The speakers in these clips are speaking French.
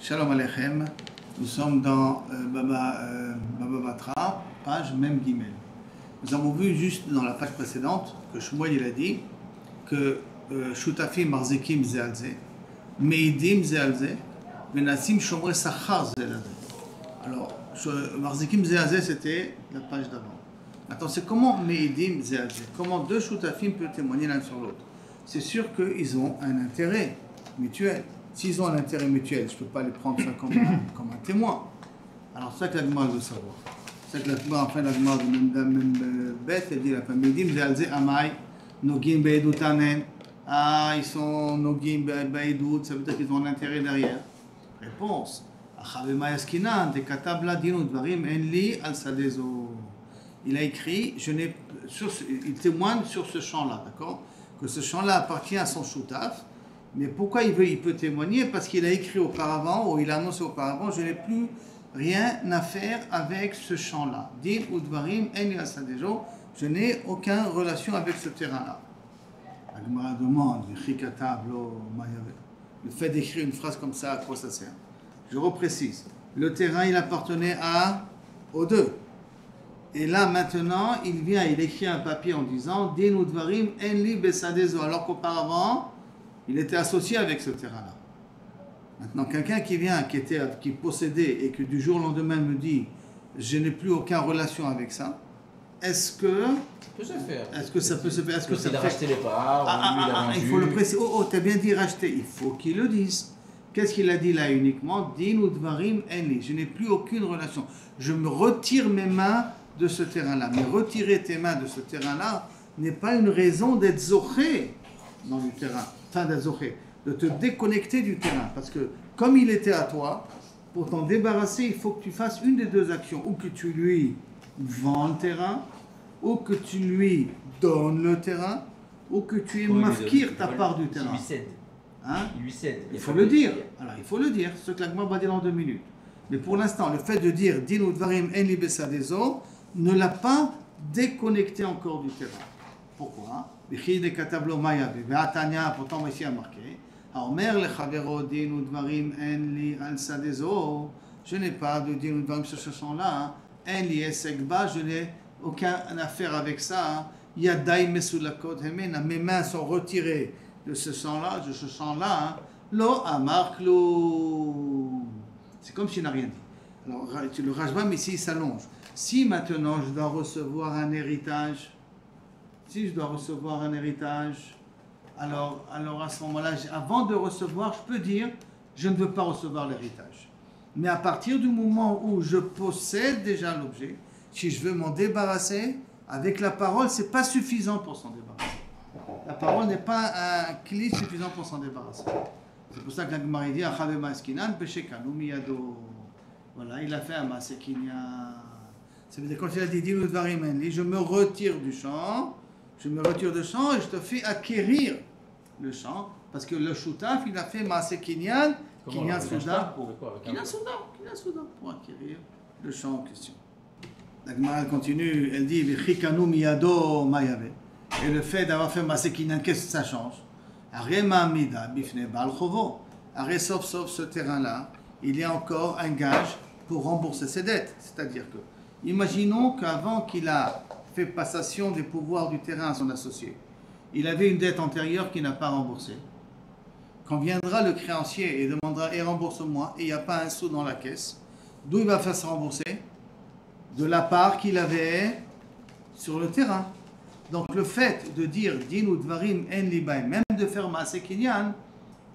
Shalom Aleichem, nous sommes dans Baba Batra, page Mem Gimel. Nous avons vu juste dans la page précédente que Shmuel il a dit que Shutafim Marzekim Zealze, Meidim Zealze, Venasim Shomre Sachar Zealze. Alors, Marzekim Zealze c'était la page d'avant. Attends, c'est comment Meidim Zealze? Comment deux Shutafim peuvent témoigner l'un sur l'autre? C'est sûr qu'ils ont un intérêt mutuel. S'ils ont un intérêt mutuel, je ne peux pas les prendre ça comme un témoin. Alors, c'est ça que la Gemara veut savoir. C'est ça que la Gemara, enfin, la Gemara de même bête, elle dit la femme Meidim Zealze Amai, Nogim Be'edutanen. Ah, ils sont Nogim Be'edut, ça veut dire qu'ils ont un intérêt derrière. Réponse. Il a écrit, il témoigne sur ce champ-là, d'accord? Que ce champ-là appartient à son choutaf. Mais pourquoi il peut témoigner? Parce qu'il a écrit auparavant, ou il a annoncé auparavant, je n'ai plus rien à faire avec ce champ-là. Din ou dvarim en yasadejo, je n'ai aucune relation avec ce terrain-là. La Gemara demande, le fait d'écrire une phrase comme ça, à quoi ça sert? Je reprécise. Le terrain, il appartenait aux deux. Et là, maintenant, il écrit un papier en disant Din ou dvarim en li besadezo, alors qu'auparavant, il était associé avec ce terrain-là. Maintenant, quelqu'un qui possédait et que du jour au lendemain me dit je n'ai plus aucune relation avec ça, est-ce que ça peut se faire? Est-ce que ça peut racheter les parts, il faut le préciser. Tu as bien dit racheter. Il faut qu'il le dise. Qu'est-ce qu'il a dit là uniquement? Din ou dvarim enli. Je n'ai plus aucune relation. Je me retire mes mains de ce terrain-là. Mais retirer tes mains de ce terrain-là n'est pas une raison d'être zoché dans le terrain. De te déconnecter du terrain. Parce que comme il était à toi, pour t'en débarrasser, il faut que tu fasses une des deux actions. Ou que tu lui vends le terrain, ou que tu lui donnes le terrain, ou que tu lui mafkir ta part du terrain. Il lui cède. Hein? Il lui cède. Il faut le dire. Alors il faut le dire, ce que l'Agma va dire dans 2 minutes. Mais pour l'instant, le fait de dire Din ou dvarim en li besadezo ne l'a pas déconnecté encore du terrain. Pourquoi? Pourtant ici a marqué je n'ai pas de din ou dvarim sur ce champ-là, je n'ai aucune affaire avec ça. Mes mains sont retirées de ce champ-là, lo amarklu. C'est comme s'il n'a rien dit. Alors le Rajbam ici il s'allonge. Si maintenant je dois recevoir un héritage, alors à ce moment-là, avant de recevoir, je peux dire, je ne veux pas recevoir l'héritage. Mais à partir du moment où je possède déjà l'objet, si je veux m'en débarrasser, avec la parole, ce n'est pas suffisant pour s'en débarrasser. La parole n'est pas un clé suffisant pour s'en débarrasser. C'est pour ça que la Gemara dit, voilà, il a fait un masekinyan. Ça veut dire quand il a dit Din ou dvarim en li, je me retire du champ et je te fais acquérir le champ, parce que le shutaf, il a fait Maaseh Kinyan, Kinyan Souda pour acquérir le champ en question. La Gemara continue, elle dit V'chikanu miyado mayave. Et le fait d'avoir fait Maaseh Kinyan, qu'est-ce que ça change? Arema mida bifne bal chovo. Arrêt sauf ce terrain-là, il y a encore un gage pour rembourser ses dettes. C'est-à-dire que, imaginons qu'avant qu'il a fait passation des pouvoirs du terrain à son associé, il avait une dette antérieure qu'il n'a pas remboursée. Quand viendra le créancier et demandera « rembourse-moi » et il n'y a pas un sou dans la caisse, d'où il va faire se rembourser? De la part qu'il avait sur le terrain. Donc le fait de dire « din ou dvarim en li baim », même de faire « maaseh kinyan »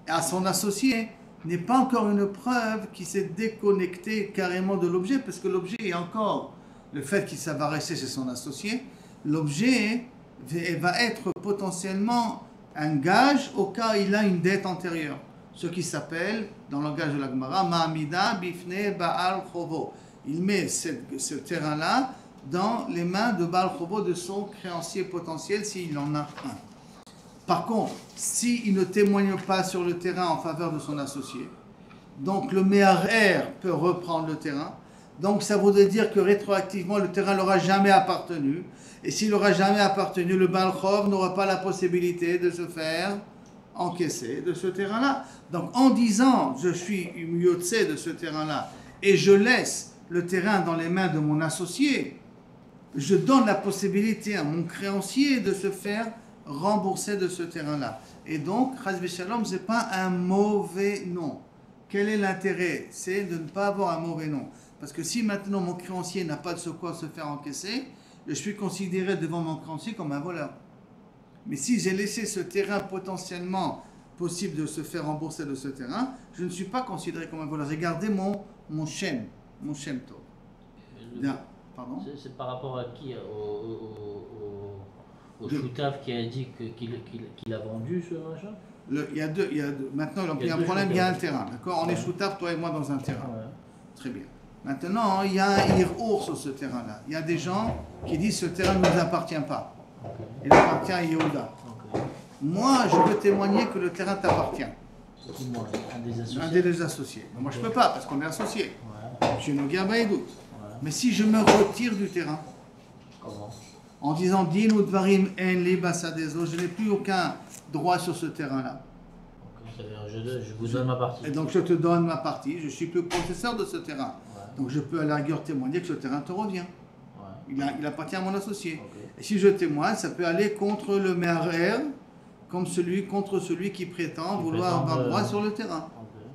à son associé, n'est pas encore une preuve qu'il s'est déconnecté carrément de l'objet, parce que l'objet est encore, le fait qu'il va rester chez son associé, l'objet va être potentiellement un gage au cas où il a une dette antérieure. Ce qui s'appelle, dans le langage de la Gemara, Ma'amida bifne Baal Chovo. Il met ce terrain-là dans les mains de Baal Chovo, de son créancier potentiel, s'il en a un. Par contre, s'il ne témoigne pas sur le terrain en faveur de son associé, donc le Me'arer peut reprendre le terrain. Donc ça voudrait dire que rétroactivement, le terrain n'aura jamais appartenu. Et s'il n'aura jamais appartenu, le Baal Chov n'aura pas la possibilité de se faire encaisser de ce terrain-là. Donc en disant je suis yotse de ce terrain-là et je laisse le terrain dans les mains de mon associé, je donne la possibilité à mon créancier de se faire rembourser de ce terrain-là. Et donc, Chas Shalom, ce n'est pas un mauvais nom. Quel est l'intérêt? C'est de ne pas avoir un mauvais nom. Parce que si maintenant mon créancier n'a pas de quoi se faire encaisser, je suis considéré devant mon créancier comme un voleur. Mais si j'ai laissé ce terrain potentiellement possible de se faire rembourser de ce terrain, je ne suis pas considéré comme un voleur. J'ai gardé mon shem tov. Pardon? C'est par rapport à qui? Au Choutaf qui a dit qu'il a vendu ce machin? Maintenant, il y a un problème, il y a un terrain. D'accord? On est Choutaf, toi et moi, dans un terrain. Ouais. Très bien. Maintenant, il y a un ir-our sur ce terrain-là. Il y a des gens qui disent ce terrain ne nous appartient pas. Okay. Il appartient à Yehuda. Okay. Moi, je peux témoigner que le terrain t'appartient. Moi, un des associés. Mais moi, je ne peux pas parce qu'on est associés. Ouais. Je suis Nogia Baïdout. Ouais. Mais si je me retire du terrain, comment? En disant Din ou Dvarim en li basadezo, je n'ai plus aucun droit sur ce terrain-là. Okay. Je vous donne ma partie. Et donc je te donne ma partie, je suis plus possesseur de ce terrain. Ouais. Donc je peux à la rigueur témoigner que ce terrain te revient. Ouais. Il appartient à mon associé. Okay. Et si je témoigne, ça peut aller contre le me'arer, comme contre celui qui prétend vouloir avoir droit sur le terrain. Okay.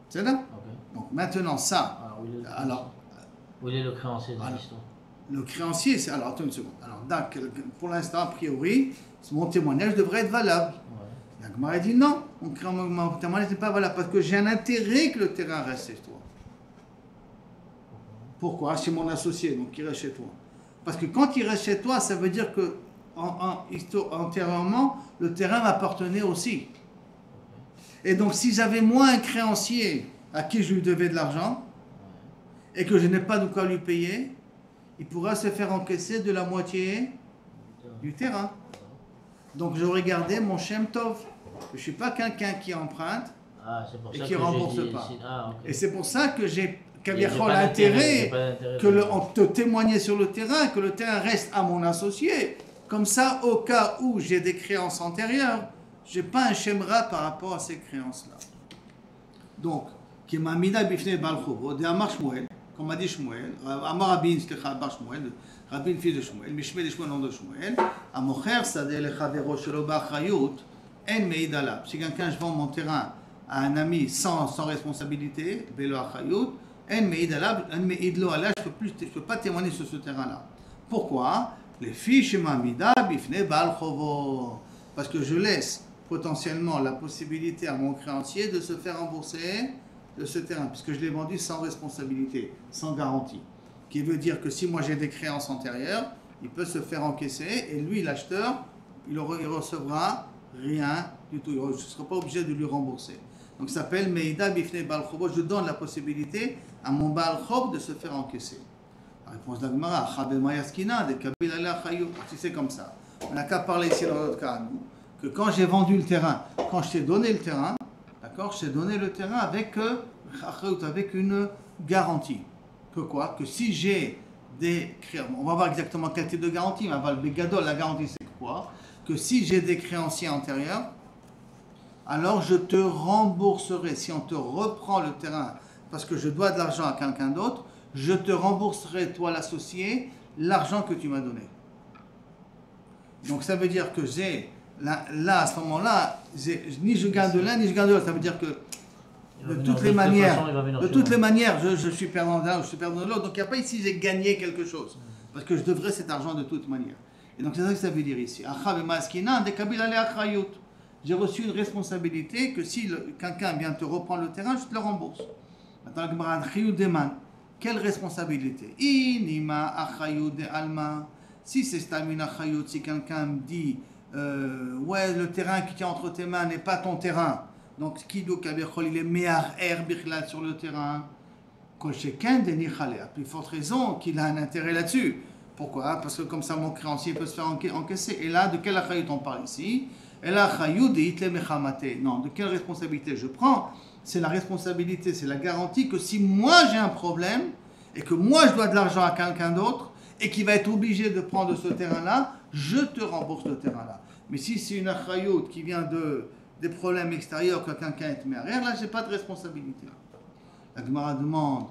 C'est là? Okay. Donc maintenant ça. Où est le créancier dans l'histoire? Le créancier, c'est... Alors, attends une seconde. Alors, pour l'instant, a priori, mon témoignage devrait être valable. Ouais. La Gemara dit non, mon témoignage n'est pas valable parce que j'ai un intérêt que le terrain reste chez toi. Pourquoi? C'est mon associé, donc il reste chez toi. Parce que quand il reste chez toi, ça veut dire que antérieurement, le terrain m'appartenait aussi. Et donc, si j'avais moi un créancier à qui je lui devais de l'argent et que je n'ai pas de quoi lui payer, il pourra se faire encaisser de la moitié du terrain. Donc j'aurais gardé mon Shem Tov. Je ne suis pas quelqu'un qui emprunte et qui ne rembourse pas. Okay. Et c'est pour ça que j'ai l'intérêt de témoigner sur le terrain, que le terrain reste à mon associé. Comme ça, au cas où j'ai des créances antérieures, je n'ai pas un Shemra par rapport à ces créances-là. Donc, qui m'a mis d'habifne balchouv, de Amar Shmuel, comme a dit Shmuel, Amar Rabin, Bar Shmuel, Rabin fils de Shmuel, Mishmel Shmuel, nom de Shmuel, Amocher Sadeh Lechavero Shelo B'Achrayut, En Meid Alab. Si quelqu'un je vends mon terrain à un ami sans responsabilité, Belo Achrayut, En Meid Alab, En Meid Lo Alab, je ne peux pas témoigner sur ce terrain-là. Pourquoi? Les filles chez Mamida Bifne Balchovo. Parce que je laisse potentiellement la possibilité à mon créancier de se faire rembourser de ce terrain, puisque je l'ai vendu sans responsabilité, sans garantie. Qui veut dire que si moi j'ai des créances antérieures, il peut se faire encaisser et lui, l'acheteur, il recevra rien du tout. Je ne serai pas obligé de lui rembourser. Donc ça s'appelle Meida Bifne Baal Chobo. Je donne la possibilité à mon Baal Chob de se faire encaisser. La réponse de la Gemara, Chabema Yaskina, de Kabil Aleh Chayou. Si c'est comme ça. On n'a qu'à parler ici dans notre cas, nous, que quand j'ai vendu le terrain, quand je t'ai donné le terrain, d'accord, je t'ai donné le terrain avec une garantie. Que quoi? Que si j'ai des créanciers, on va voir exactement quel type de garantie, mais le Begadol, la garantie c'est quoi? Que si j'ai des créanciers antérieurs, alors je te rembourserai. Si on te reprend le terrain parce que je dois de l'argent à quelqu'un d'autre, je te rembourserai, toi l'associé, l'argent que tu m'as donné. Donc ça veut dire que j'ai, là à ce moment-là, ni je gagne de l'un, ni je gagne de l'autre. Ça veut dire que de toutes les manières, je suis perdant de l'un, je suis perdant de l'autre. Donc il n'y a pas ici j'ai gagné quelque chose. Parce que je devrais cet argent de toute manière. Et donc c'est ça que ça veut dire ici. J'ai reçu une responsabilité que si quelqu'un vient te reprendre le terrain, je te le rembourse. Maintenant, quelle responsabilité? Si c'est Stamina Chayut, si quelqu'un me dit ouais, le terrain qui tient entre tes mains n'est pas ton terrain, donc Kido Kabechol, il est me'ar birchlal sur le terrain, Kolcheken Denichale, à plus forte raison qu'il a un intérêt là-dessus. Pourquoi? Parce que comme ça mon créancier peut se faire encaisser. Et là, de quelle Chayut on parle ici? Et là, Chayut de Hitle Mechamate. Non, de quelle responsabilité je prends? C'est la responsabilité, c'est la garantie que si moi j'ai un problème et que moi je dois de l'argent à quelqu'un d'autre et qui va être obligé de prendre ce terrain-là, je te rembourse le terrain-là. Mais si c'est une achayut qui vient des problèmes extérieurs, que quelqu'un te met à rire, là, j'ai pas de responsabilité. La Gemara demande,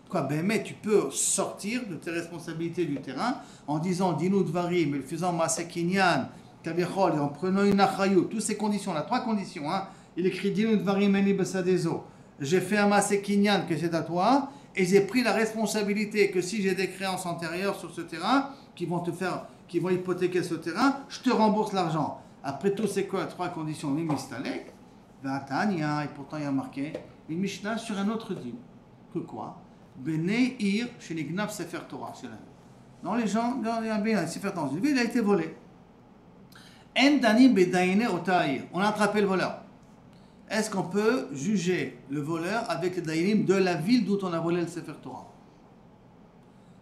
quoi, ben, tu peux sortir de tes responsabilités du terrain en disant Dinu Dvarim, en faisant Maaseh Kinyan, Kavichol, et en prenant une Achayut, toutes ces conditions-là, 3 conditions, hein. Il écrit Dinu Dvarim Eni Besadezo. J'ai fait un Maaseh Kinyan que c'est à toi, et j'ai pris la responsabilité que si j'ai des créances antérieures sur ce terrain qui vont hypothéquer ce terrain, je te rembourse l'argent. Après tout, c'est quoi 3 conditions? Mistalek, Vatania, et pourtant il y a marqué une Mishnah sur un autre din. Que quoi? Bene Ir, chez les Gnaf Sefer Torah. Non, les gens, dans les Sefer Torah, il a été volé. En Dani Bedaine Otaïr. On a attrapé le voleur. Est-ce qu'on peut juger le voleur avec les Daïnim de la ville d'où on a volé le Sefer Torah?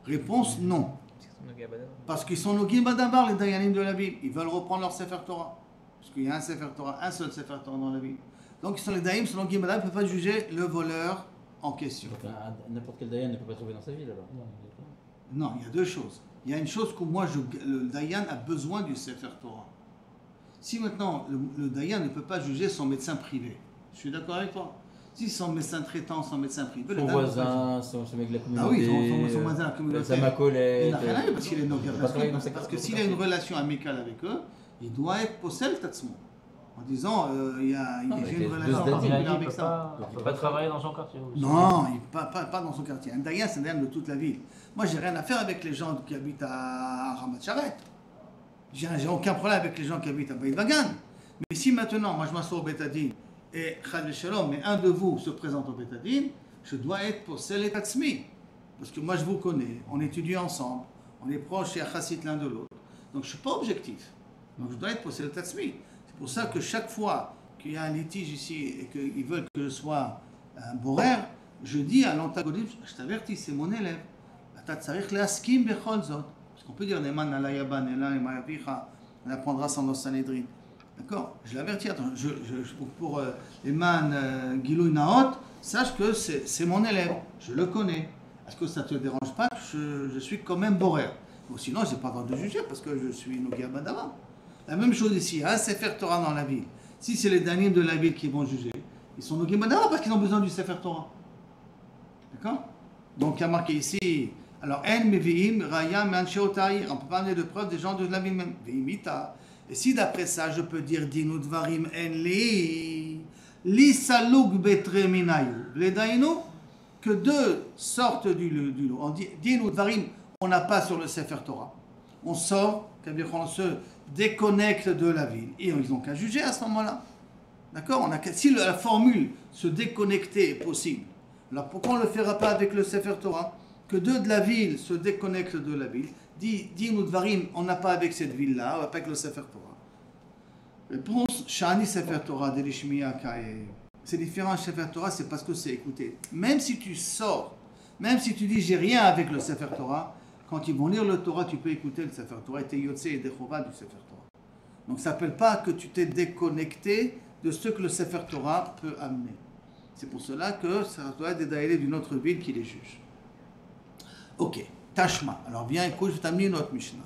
Réponse non. Parce qu'ils sont Nogim Badabar, les Daïnim de la ville. Ils veulent reprendre leur Sefer Torah. Parce qu'il y a un Sefer Torah, un seul Sefer Torah dans la ville. Donc ils sont les Daïnim, sont Nogim Badabar, ils ne peuvent pas juger le voleur en question. Donc, n'importe quel Dayan ne peut pas trouver dans sa ville alors. Non, il y a 2 choses. Il y a une chose que moi, le Dayan a besoin du Sefer Torah. Si maintenant le Dayan ne peut pas juger son médecin privé, je suis d'accord avec toi. Si son médecin traitant, son médecin privé, son voisin, son mec de la communauté, ah oui, son voisin de la communauté, sa collègue, il n'a rien à dire parce qu'il est Nogam. Parce que s'il a une relation amicale avec eux, il doit être possède Tatsmo. En disant, j'ai une relation particulière avec ça. Il ne peut pas travailler dans son quartier aussi. Non, pas dans son quartier. Un Dayan, c'est un Dayan de toute la ville. Moi, j'ai rien à faire avec les gens qui habitent à Ramat Sharet. J'ai aucun problème avec les gens qui habitent à Beit Vagan. Mais si maintenant, moi je m'assois au Betadine et Chad Shalom, mais un de vous se présente au Betadine, je dois être pour Selet Atzmi. Parce que moi je vous connais, on étudie ensemble, on est proches et achassit l'un de l'autre. Donc je ne suis pas objectif. Donc je dois être pour Selet Atzmi. C'est pour ça que chaque fois qu'il y a un litige ici et qu'ils veulent que je sois un borer, je dis à l'antagoniste, je t'avertis, c'est mon élève. On peut dire Neman Alayaban, on apprendra sans nos Sanhedrin. D'accord? Je l'avertis. Pour Eman Gilou Naot, sache que c'est mon élève. Je le connais. Est-ce que ça ne te dérange pas que je suis quand même borer? Sinon, je n'ai pas le droit de juger parce que je suis Nogia Badava. La même chose ici, un Sefer Torah dans la ville. Si c'est les Danim de la ville qui vont juger, ils sont Nogia Badava parce qu'ils ont besoin du Sefer Torah. D'accord? Donc, il y a marqué ici. Alors, en meviim raya manche otaïr. On ne peut pas amener de preuves des gens de la ville même. Veimita. Et si d'après ça, je peux dire dinu dvarim en li saluk betre minayu. Les dainu, que 2 sortent du lot. On dit dinu dvarim, on n'a pas sur le Sefer Torah. On sort, on se déconnecte de la ville. Et ils n'ont qu'à juger à ce moment-là. D'accord? Si la formule se déconnecter est possible, alors pourquoi on ne le fera pas avec le Sefer Torah? Que 2 de la ville se déconnectent de la ville, dit Dvarim, on n'a pas avec cette ville-là, on n'a pas avec le Sefer Torah. Réponse, Shani Sefer Torah, Delishmiya Kae. C'est différent, Sefer Torah, c'est parce que c'est écouté. Même si tu sors, même si tu dis j'ai rien avec le Sefer Torah, quand ils vont lire le Torah, tu peux écouter le Sefer Torah, et t'es Yotse et Dechova du Sefer Torah. Donc ça ne s'appelle pas que tu t'es déconnecté de ce que le Sefer Torah peut amener. C'est pour cela que ça doit être des daïlés d'une autre ville qui les juge. Ok, Tashma. Alors viens, écoute, je vais t'amener une autre Mishnah.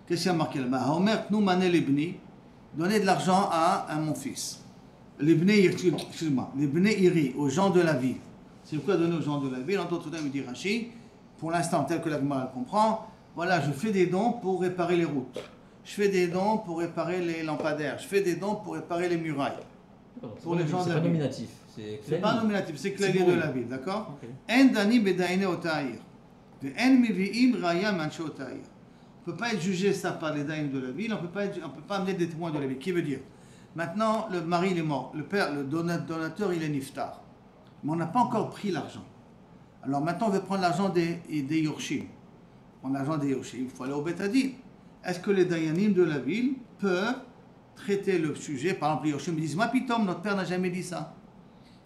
Qu'est-ce qu'il y a marqué là-bas? Omer, nous mané l'ibni, donner de l'argent à mon fils. L'ibni, excuse-moi, l'ibni iri, aux gens de la ville. C'est quoi donner aux gens de la ville? En d'autres termes, il dit Rashi, pour l'instant, tel que la Gemara le comprend, voilà, je fais des dons pour réparer les routes. Je fais des dons pour réparer les lampadaires. Je fais des dons pour réparer les murailles. Pour les gens de la ville. Nominatif. C'est pas nominatif, c'est clavier de la ville, d'accord? En dani bedaine otaïr. On ne peut pas être jugé ça par les daïms de la ville, on ne peut pas amener des témoins de la ville. Qui veut dire, maintenant le mari il est mort, le père, le donateur il est niftar, mais on n'a pas encore pris l'argent. Alors maintenant on veut prendre l'argent des Yorshim. Prendre l'argent des Yorshim, il faut aller au Betadin. Est-ce que les dayanim de la ville peuvent traiter le sujet? Par exemple les Yorshim me disent, ma pitom, notre père n'a jamais dit ça.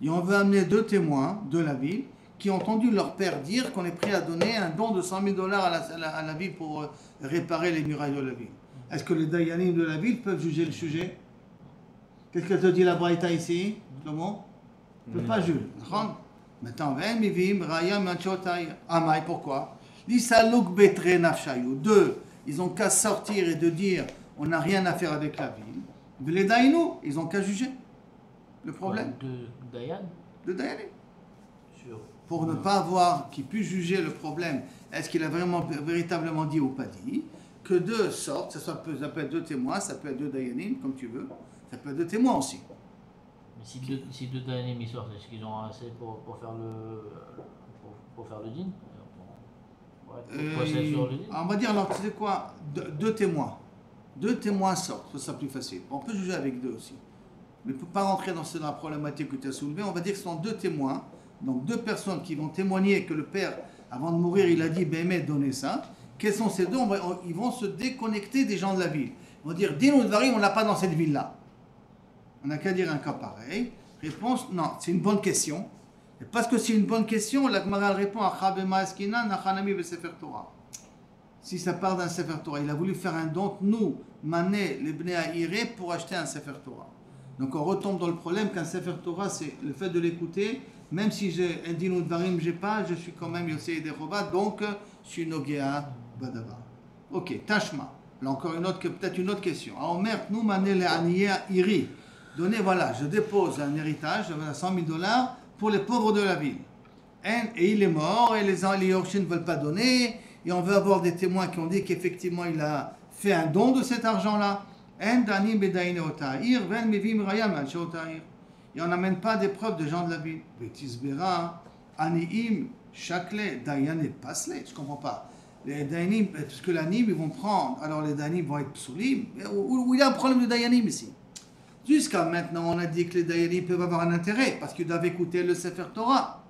Et on veut amener 2 témoins de la ville qui ont entendu leur père dire qu'on est prêt à donner un don de $100,000 à la ville pour réparer les murailles de la ville. Est-ce que les dayanim de la ville peuvent juger le sujet? Qu'est-ce que te dit la Braïta ici, Shlomo? On ne peut pas juger. Maintenant, pourquoi? 2, ils ont qu'à sortir et de dire on n'a rien à faire avec la ville. Les Daïnou, ils n'ont qu'à juger le problème. De Dayan De Dayanim. sur... Pour ne pas avoir qui puisse juger le problème, est-ce qu'il a véritablement dit ou pas dit, que deux sortent, ça peut être deux témoins, ça peut être deux Dayanim, comme tu veux, ça peut être deux témoins aussi. Mais si deux Dayanim ils sortent, est-ce qu'ils ont assez pour faire le din pour procès sur le din? On va dire, alors, tu sais quoi, deux témoins. Deux témoins sortent, ça sera plus facile. On peut juger avec deux aussi. Mais pour ne pas rentrer dans la problématique que tu as soulevée, on va dire que ce sont deux témoins, donc deux personnes qui vont témoigner que le père, avant de mourir, il a dit, Bémet, donnez ça. Quels sont ces deux? Ils vont se déconnecter des gens de la ville. Ils vont dire, Din ou Dvarim, on n'a pas dans cette ville-là. On n'a qu'à dire un cas pareil. Réponse, non, c'est une bonne question. Et parce que c'est une bonne question, la Gemara répond à Chabema Eskina, Nachanami be Sefer Torah. Si ça part d'un Sefer Torah, il a voulu faire un don, nous, Mané, les Bnei Aïré, pour acheter un Sefer Torah. Donc on retombe dans le problème qu'un Sefer Torah, c'est le fait de l'écouter, même si j'ai un Din ou Dvarim, j'ai pas, je suis quand même Yosei Deroba, donc je suis Nogea Badava. Ok, Tashma. Là encore peut-être une autre question. Omer, nous, Mané, les Aniye Iri. Donnez, voilà, je dépose un héritage de 100 000 $, pour les pauvres de la ville. Et il est mort, et les Yorkshire ne veulent pas donner, et on veut avoir des témoins qui ont dit qu'effectivement il a fait un don de cet argent-là. Et on n'amène pas des preuves de gens de la ville. Je comprends pas. Les Dayanim, parce que l'Anim, ils vont prendre, alors les Dayanim vont être psoulim. Où il y a un problème de Dayanim ici? Jusqu'à maintenant, on a dit que les Dayanim peuvent avoir un intérêt parce qu'ils doivent écouter le Sefer Torah.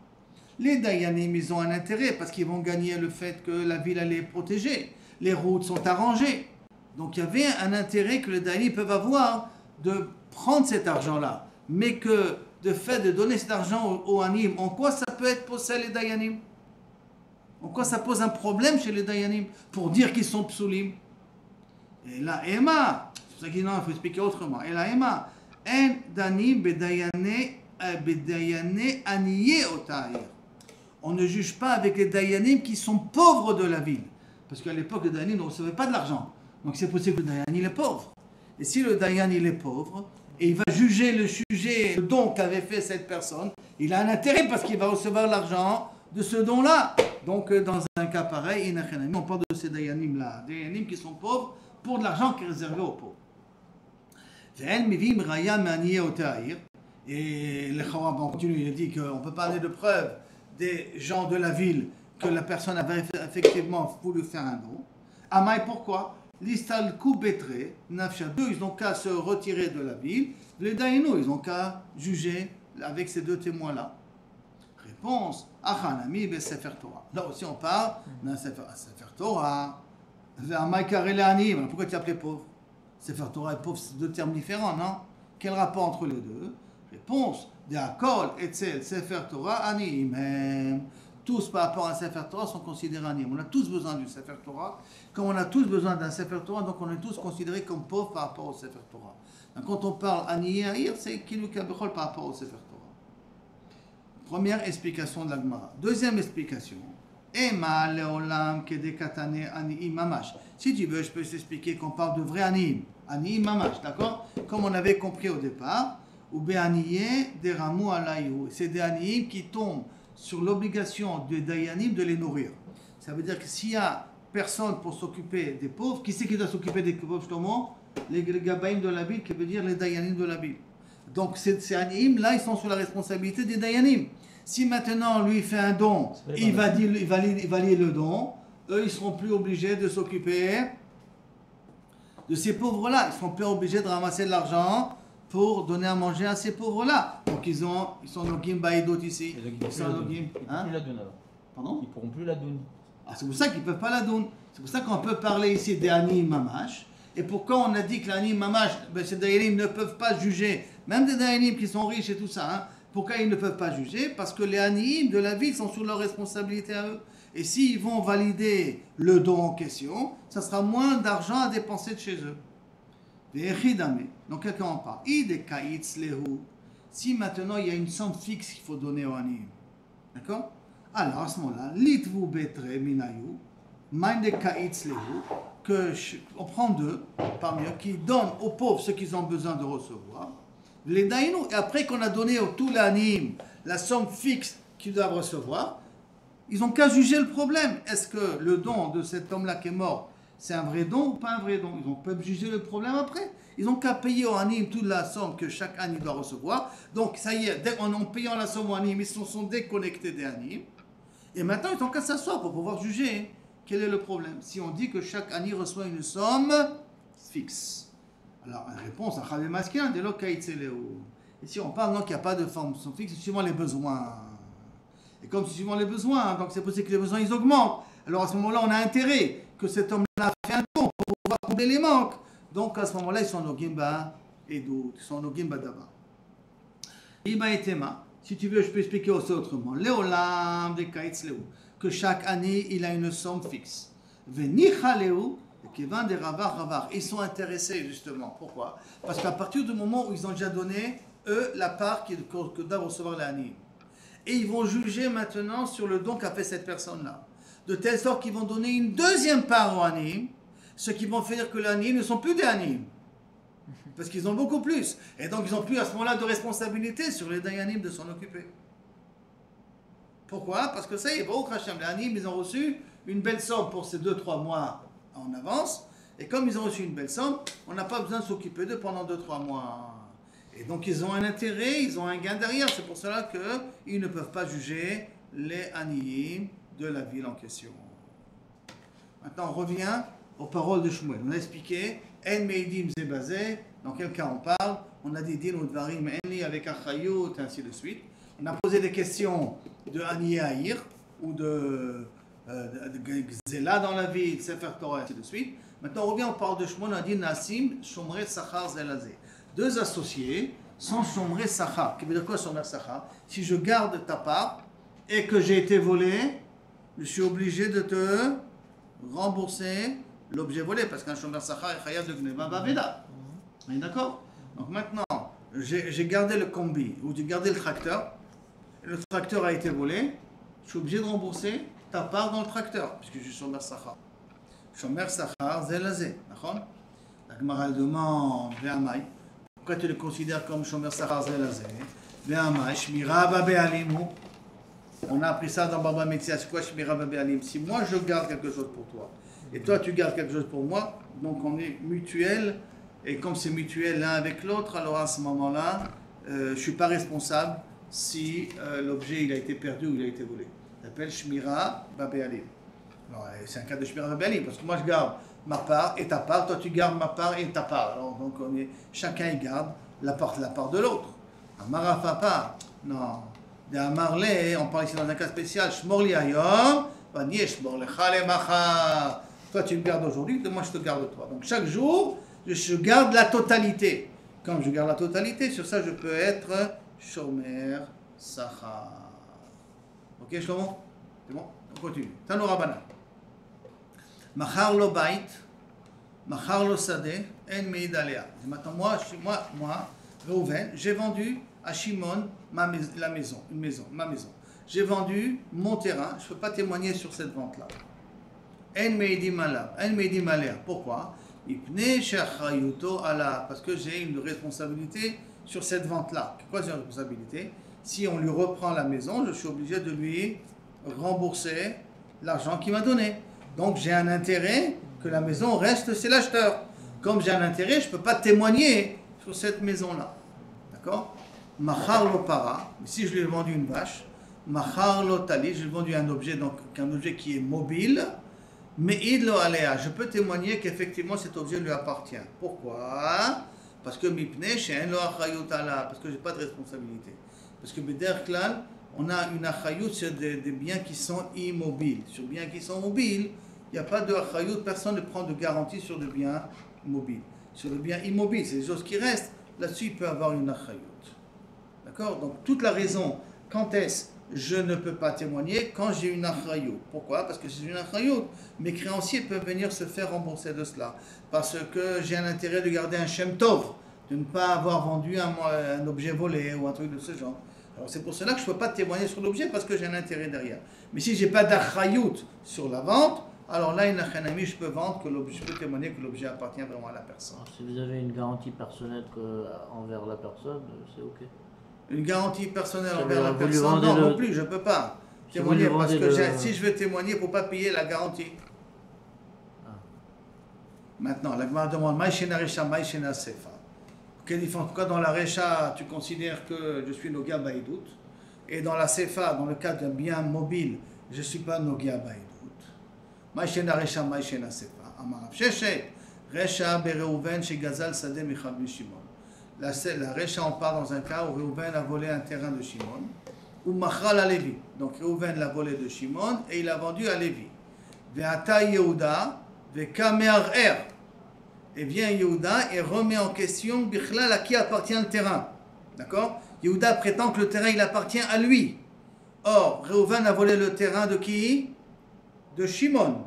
Les Dayanim, ils ont un intérêt parce qu'ils vont gagner le fait que la ville elle est protégée. Les routes sont arrangées. Donc il y avait un intérêt que les Dayanim peuvent avoir de prendre cet argent-là. Mais que de fait de donner cet argent aux Anim, en quoi ça peut être pour ça les Dayanim? En quoi ça pose un problème chez les Dayanim pour dire qu'ils sont psoulim? Et là, Emma, c'est pour ça qu'il faut expliquer autrement. Et là, Emma, en danim bedayane aniye otahir. On ne juge pas avec les Dayanim qui sont pauvres de la ville. Parce qu'à l'époque, les Dayanim ne recevaient pas de l'argent. Donc c'est possible que le Dayan il est pauvre. Et si le Dayan il est pauvre, et il va juger le don qu'avait fait cette personne, il a un intérêt parce qu'il va recevoir l'argent de ce don-là. Donc dans un cas pareil, on parle de ces Dayanim-là, des Dayanim qui sont pauvres pour de l'argent qui est réservé aux pauvres. Et le Khawab continue, il dit qu'on peut parler de preuves des gens de la ville que la personne avait effectivement voulu faire un don. Amaï, pourquoi? L'istalkou betre, nafsha, deux, ils n'ont qu'à se retirer de la ville. Les daïnou, ils n'ont qu'à juger avec ces deux témoins-là. Réponse, achanami be sefer Torah. Là aussi on parle d'un sefer Torah. Pourquoi tu appelais pauvre? Sefer Torah et pauvre, c'est deux termes différents, non? Quel rapport entre les deux? Réponse, De'akol etzel sefer Torah anim. Tous par rapport à un Sefer Torah sont considérés anim. On a tous besoin du Sefer Torah. Comme on a tous besoin d'un Sefer Torah, donc on est tous considérés comme pauvres par rapport au Sefer Torah. Donc quand on parle aniye, c'est kilu kabechol par rapport au Sefer Torah. Première explication de la Gemara. Deuxième explication. Ema leolam kedekatane ani mamash. Si tu veux, je peux t'expliquer qu'on parle de vrai anim. Ani mamash, d'accord? Comme on avait compris au départ. Ou be'aniye deramu alayhu. C'est des anim qui tombent sur l'obligation des Dayanim de les nourrir. Ça veut dire que s'il y a personne pour s'occuper des pauvres, qui c'est qui doit s'occuper des pauvres? Comment? Les Gabaïm de la ville, qui veut dire les Dayanim de la ville. Donc ces Anim, là, ils sont sous la responsabilité des Dayanim. Si maintenant, lui, fait un don, il va lier le don, eux, ils ne seront plus obligés de s'occuper de ces pauvres-là. Ils ne seront plus obligés de ramasser de l'argent pour donner à manger à ces pauvres-là. Donc ils sont Nogim Baïdot ici. Ils sont Nogim. Hein? Ils ne pourront plus la donner alors. Pardon? Ils ne pourront plus la donner. Ah, c'est pour ça qu'ils ne peuvent pas la donner. C'est pour ça qu'on peut parler ici des Anim Mamash. Et pourquoi on a dit que l'Anim Mamash, ces Dayanim ne peuvent pas juger, même des Dayanim qui sont riches et tout ça, hein, pourquoi ils ne peuvent pas juger? Parce que les Anim de la ville sont sous leur responsabilité à eux. Et s'ils vont valider le don en question, ça sera moins d'argent à dépenser de chez eux. Donc quelqu'un en parle. Si maintenant il y a une somme fixe qu'il faut donner au Anim, d'accord? Alors à ce moment-là, on prend deux parmi eux qui donnent aux pauvres ce qu'ils ont besoin de recevoir. Les daïnou, et après qu'on a donné au tout l'anime la somme fixe qu'ils doivent recevoir, ils n'ont qu'à juger le problème. Est-ce que le don de cet homme-là qui est mort, c'est un vrai don ou pas un vrai don? Ils peuvent juger le problème après. Ils n'ont qu'à payer au anime toute la somme que chaque anime doit recevoir. Donc ça y est, en payant la somme au anime, ils se sont déconnectés des animes. Et maintenant, ils n'ont qu'à s'asseoir pour pouvoir juger quel est le problème. Si on dit que chaque anime reçoit une somme fixe. Alors, la réponse à Khalil Maskin, de l'Okaïtseléo. Ici, on parle non qu'il n'y a pas de somme fixe, c'est suivant les besoins. Et comme c'est suivant les besoins, donc c'est possible que les besoins ils augmentent. Alors à ce moment-là, on a intérêt que cet homme-là fait un don pour pouvoir combler les manques. Donc à ce moment-là, ils sont nos gimba et d'autres, ils sont nos gimba d'abord. Iba et tema, si tu veux, je peux expliquer aussi autrement. Léolam de Kaïtsleu, que chaque année, il a une somme fixe. Venichaleu, Kevan de Ravar. Ils sont intéressés justement. Pourquoi? Parce qu'à partir du moment où ils ont déjà donné, eux, la part que doivent recevoir l'année. Et ils vont juger maintenant sur le don qu'a fait cette personne-là. De telle sorte qu'ils vont donner une deuxième part au anim, ce qui vont faire que les anim ne sont plus des anim. Parce qu'ils ont beaucoup plus. Et donc ils n'ont plus à ce moment-là de responsabilité sur les dayanim de s'en occuper. Pourquoi? Parce que ça y est, au Krachem, les anim, ils ont reçu une belle somme pour ces 2-3 mois en avance. Et comme ils ont reçu une belle somme, on n'a pas besoin de s'occuper d'eux pendant 2-3 mois. Et donc ils ont un intérêt, ils ont un gain derrière. C'est pour cela qu'ils ne peuvent pas juger les aniyim de la ville en question. Maintenant on revient aux paroles de Shmuel. On a expliqué En Meidim Zebazé, dans quel cas on parle. On a dit Din ou Dvarim Enli avec Achayut, et ainsi de suite. On a posé des questions de Aniye Aïr ou de Gzela dans la ville, Sefer Torah, et ainsi de suite. Maintenant on revient aux paroles de Shmuel. On a dit Nassim Shomre Sachar Zelazé. Deux associés sans Shomre Sachar. Qui veut dire quoi Shomre Sachar? Si je garde ta part et que j'ai été volé, je suis obligé de te rembourser l'objet volé parce qu'un Shomre Sachar est chayav de Gneva Baveda. D'accord? Donc maintenant, j'ai gardé le combi ou j'ai gardé le tracteur. Et le tracteur a été volé. Je suis obligé de rembourser ta part dans le tracteur puisque je suis Shomre Sachar. Shomre Sachar Zelazé. D'accord? La Gemara demande Ve'amai. Pourquoi tu le considères comme Shomer Sachar Zelazé? Ve'amai, Shmira Babe'alim. On a appris ça dans Baba Metzia. C'est quoi Shmira Babe'alim? Si moi je garde quelque chose pour toi, et toi tu gardes quelque chose pour moi, donc on est mutuel, et comme c'est mutuel l'un avec l'autre, alors à ce moment-là, je ne suis pas responsable si l'objet il a été perdu ou il a été volé. Ça s'appelle Shmira Babe'alim. C'est un cas de Shmira Babe'alim, parce que moi je garde ma part et ta part, toi tu gardes ma part et ta part. Alors donc chacun il garde la part de l'autre. Amara Papa, non. De Amarle, on parle ici dans un cas spécial, Shmorli Ayom, Vani Shmor Lecha Lemachar. Toi tu me gardes aujourd'hui, moi je te garde toi. Donc chaque jour, je garde la totalité. Quand je garde la totalité, sur ça je peux être Shomer Sachar. Ok Shlomo? C'est bon? On continue. Tanoura Bana. Machar lo bait, machar lo sadeh, en meid alea. Maintenant, moi, Reuven, j'ai vendu à Shimon ma maison. J'ai vendu mon terrain, je ne peux pas témoigner sur cette vente-là. En meidim alea. Pourquoi? Parce que j'ai une responsabilité sur cette vente-là. Quoi j'ai une responsabilité? Si on lui reprend la maison, je suis obligé de lui rembourser l'argent qu'il m'a donné. Donc j'ai un intérêt que la maison reste chez l'acheteur. Comme j'ai un intérêt, je ne peux pas témoigner sur cette maison-là. D'accord? Machar lo para, si je lui ai vendu une vache, machar lo tali, j'ai vendu un objet, donc un objet qui est mobile, mais id lo alea, je peux témoigner qu'effectivement cet objet lui appartient. Pourquoi? Parce que mipne she'en lo achayut ala, parce que j'ai pas de responsabilité. Parce que b'derech klal, on a une achayut sur des biens qui sont immobiles. Sur des biens qui sont mobiles, il n'y a pas de achayut, personne ne prend de garantie sur des biens mobiles. Sur les biens immobiles, c'est des choses qui restent, là-dessus il peut avoir une achayut. D'accord? Donc toute la raison, quand est-ce je ne peux pas témoigner? Quand j'ai une achayut. Pourquoi? Parce que c'est une achayut. Mes créanciers peuvent venir se faire rembourser de cela. Parce que j'ai un intérêt de garder un shem tov, de ne pas avoir vendu un objet volé ou un truc de ce genre. Alors c'est pour cela que je ne peux pas témoigner sur l'objet parce que j'ai un intérêt derrière. Mais si je n'ai pas d'achayut sur la vente, alors là, je peux vendre, je peux témoigner que l'objet appartient vraiment à la personne. Alors, si vous avez une garantie personnelle envers la personne, c'est ok. Une garantie personnelle Si envers la vous lui personne, vendez non, le- non plus, je ne peux pas Si témoigner vous lui parce que vendez le- si je veux témoigner, il ne faut pas payer la garantie. Ah. Maintenant, la Gemara demande Maïshena Recha, Maïshena Sefa. Quelle différence? Pourquoi dans la Recha, tu considères que je suis Nogia Baïdout et dans la Sefa, dans le cas d'un bien mobile, je ne suis pas Nogia Baïdout. Maïshena Recha, Maïshena Sefa. Amarav Sheshet, Recha Bereuven, chez Gazal Sadeh Michal Shimon. La Recha, on part dans un cas où Reuven a volé un terrain de Shimon, ou Machal à Lévi. Donc Reuven l'a volé de Shimon et il l'a vendu à Lévi. Ve'ata Yehuda, ve'kamer er. Et vient Yehuda et remet en question Bichlal à qui appartient le terrain. D'accord? Yehuda prétend que le terrain il appartient à lui. Or, Reuven a volé le terrain de qui? De Shimon.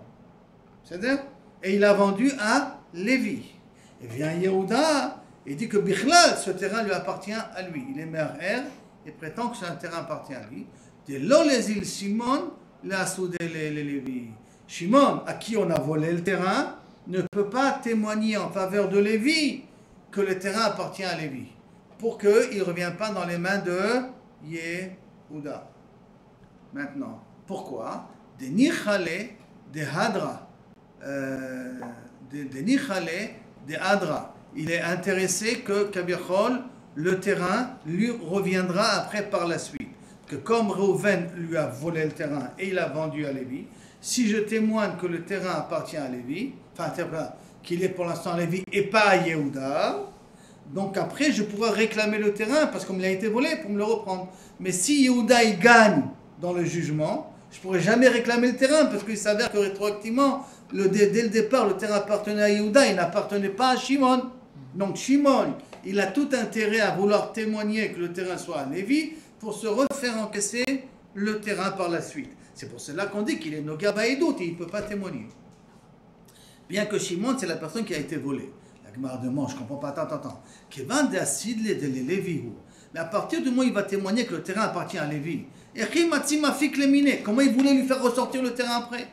C'est-à-dire? Et il a vendu à Lévi. Et vient Yehuda et dit que Bichlal, ce terrain lui appartient à lui. Il est Me'er et prétend que c'est un terrain appartient à lui. De l'Olezil Shimon, la soudé les Lévi. Shimon, à qui on a volé le terrain, ne peut pas témoigner en faveur de Lévi que le terrain appartient à Lévi, pour qu'il ne revienne pas dans les mains de Yehuda. Maintenant, pourquoi? Des Nichale, des Hadra, des Nichale, des Hadra. Il est intéressé que Kabichol, le terrain, lui reviendra après par la suite. Que comme Reuven lui a volé le terrain et il a vendu à Lévi, si je témoigne que le terrain appartient à Lévi, enfin qu'il est pour l'instant à Lévi et pas à Yehuda, donc après je pourrai réclamer le terrain parce qu'il a été volé pour me le reprendre. Mais si Yehuda il gagne dans le jugement, je ne pourrai jamais réclamer le terrain parce qu'il s'avère que rétroactivement, dès le départ, le terrain appartenait à Yehuda, il n'appartenait pas à Shimon. Donc Shimon, il a tout intérêt à vouloir témoigner que le terrain soit à Lévi pour se refaire encaisser le terrain par la suite. C'est pour cela qu'on dit qu'il est Noga Baïdout et il ne peut pas témoigner. Bien que Shimon, c'est la personne qui a été volée. La Gemara demande, je ne comprends pas, attends. Mais à partir du moment où il va témoigner que le terrain appartient à Lévi, comment il voulait lui faire ressortir le terrain après?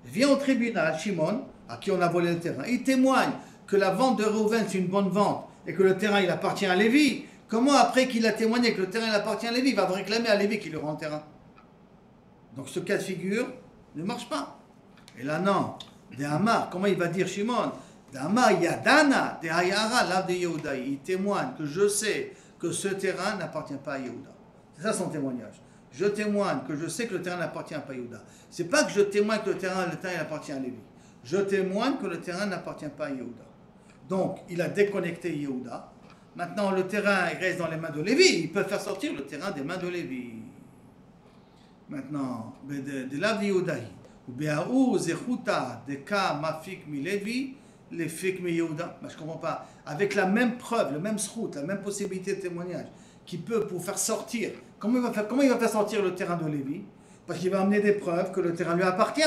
Vient au tribunal, Shimon, à qui on a volé le terrain, il témoigne que la vente de Reuven c'est une bonne vente et que le terrain il appartient à Lévi. Comment après qu'il a témoigné que le terrain il appartient à Lévi, il va réclamer à Lévi qu'il lui rend le terrain? Donc ce cas de figure ne marche pas. Et là non, de Hamar, comment il va dire Shimon? De Hamar Yadana, de Hayara, là de Yehuda, il témoigne que je sais que ce terrain n'appartient pas à Yehuda. C'est ça son témoignage. Je témoigne que je sais que le terrain n'appartient pas à Yehuda. C'est pas que je témoigne que le terrain il appartient à Lévi. Je témoigne que le terrain n'appartient pas à Yehuda. Donc il a déconnecté Yehuda. Maintenant le terrain il reste dans les mains de Lévi. Il peut faire sortir le terrain des mains de Lévi. Maintenant, de la Yehudahi, ou Beaou Zechuta de Ka Mafik mi Lévi, les Fik mi Yehuda. Je ne comprends pas. Avec la même preuve, le même srout, la même possibilité de témoignage, qui peut pour faire sortir. Comment il va faire sortir le terrain de Lévi? Parce qu'il va amener des preuves que le terrain lui appartient.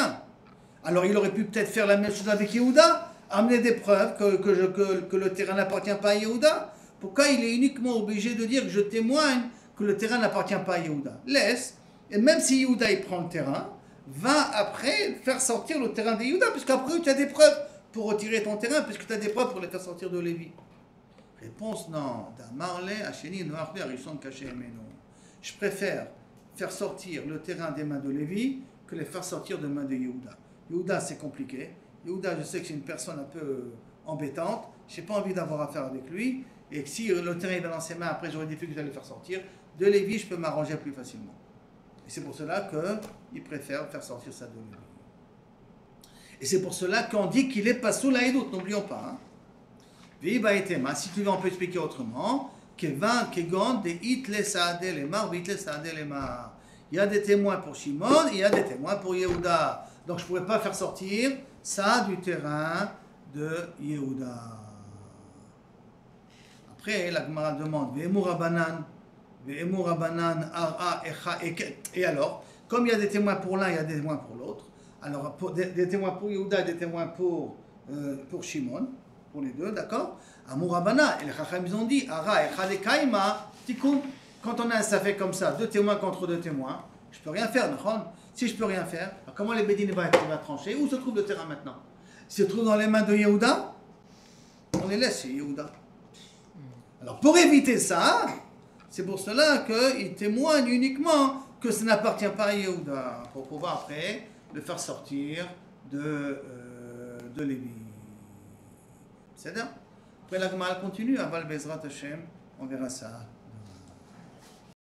Alors il aurait pu peut-être faire la même chose avec Yehuda, amener des preuves que le terrain n'appartient pas à Yehuda. Pourquoi il est uniquement obligé de dire que je témoigne que le terrain n'appartient pas à Yehuda? Laisse. Et même si Yehuda il prend le terrain, va après faire sortir le terrain de Yehuda, puisqu'après tu as des preuves pour retirer ton terrain, puisque tu as des preuves pour les faire sortir de Lévi. Réponse non. Je préfère faire sortir le terrain des mains de Lévi que les faire sortir des mains de Yehuda. Yehuda c'est compliqué. Yehuda je sais que c'est une personne un peu embêtante, je n'ai pas envie d'avoir affaire avec lui, et que si le terrain est dans ses mains, après j'aurai des difficultés à le faire sortir. De Lévi je peux m'arranger plus facilement. Et c'est pour cela qu'il préfère faire sortir ça de Lévi. Et c'est pour cela qu'on dit qu'il est pas sous la Hédoute, n'oublions pas. Hein. Si tu veux, on peut expliquer autrement. Il y a des témoins pour Shimon et il y a des témoins pour Yehuda. Donc je ne pourrais pas faire sortir ça du terrain de Yehuda. Après, la Gemara demande et alors, comme il y a des témoins pour l'un, il y a des témoins pour l'autre. Alors, des témoins pour Yehuda et des témoins pour Shimon, pour les deux, d'accord? Amourabana, et les Chacham ils ont dit, Ara et Chadekaima, Tikkun. Quand on a un safek comme ça, deux témoins contre deux témoins, Je peux rien faire, d'accord? Si je peux rien faire, alors comment les Bédines va trancher? Où se trouve le terrain maintenant? Il se trouve dans les mains de Yehuda? On les laisse chez Yehuda. Alors pour éviter ça, c'est pour cela qu'il témoigne uniquement que ça n'appartient pas à Yehuda, pour pouvoir après le faire sortir de Lévi. C'est ça. Après la Gemara continue, Aval Bezrat Hashem, on verra ça.